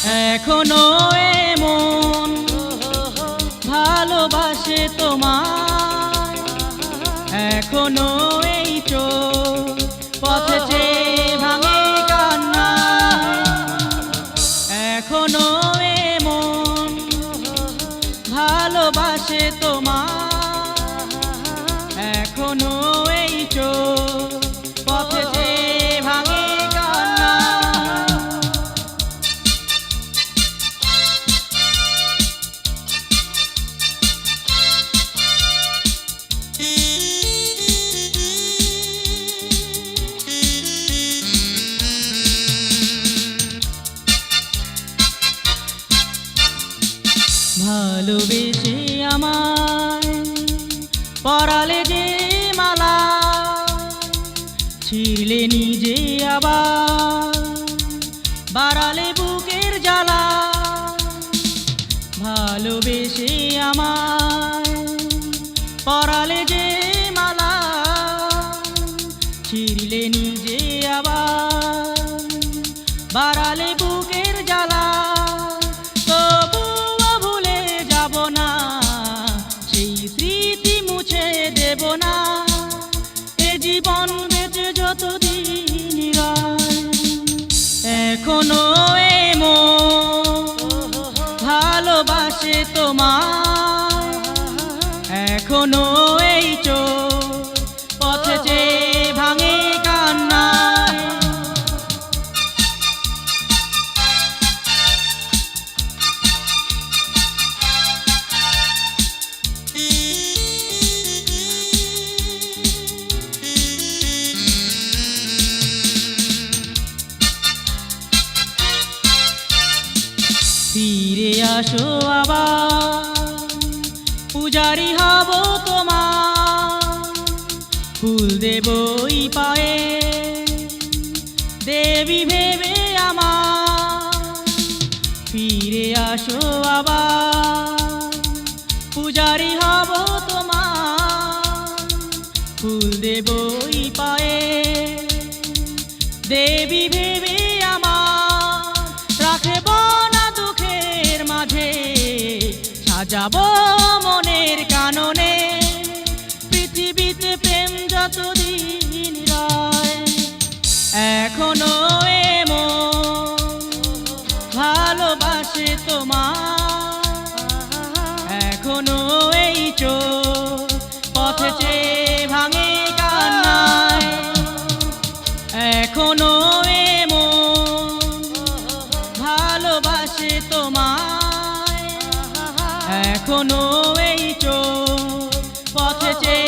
এখনো এমন ভালোবাসে তোমায়, এখনো এই চোখ পথে চেয়ে ভাঙে কান্নায়। এখনো এমন ভালোবাসে তোমায়, এখনো এই চোখ পথে চেয়ে ভাঙে কান্নায়। ভালোবেসে আমায় পরালে যে মালা, ছিলে নিজে আবার বাড়ালে বুকের জ্বালা। ভালোবেসে আমায় পরালে যে মালা, ছিলে নিজে আবার বাড়ালে বুকের জ্বালা। দেব না এ জীবন বেঁচে যতদিন রয়। এখনো এমন ভালোবাসে তোমায়, এখনো এই চোখ পথে চেয়ে ভাঙে কান্নায়। ফিরে আসো আবার, পূজারি হব তোমার, ফুল দেবই পায়ে দেবী ভেবে আমার। ফিরে আসো আবার, পূজারি হব তোমার, ফুল দেবই পায়ে দেবী ভেবে আমার। রাখব সাজাবো মনের কাননে, পৃথিবীতে প্রেম যতদিন রয়। এখনো এমন ভালোবাসে তোমায়, এখনো এই চোখ পথে চেয়ে ভাঙে কান্নায়। এখনো এমন ভালোবাসে তোমায়, এখনো এই চোখ পথে চেয়ে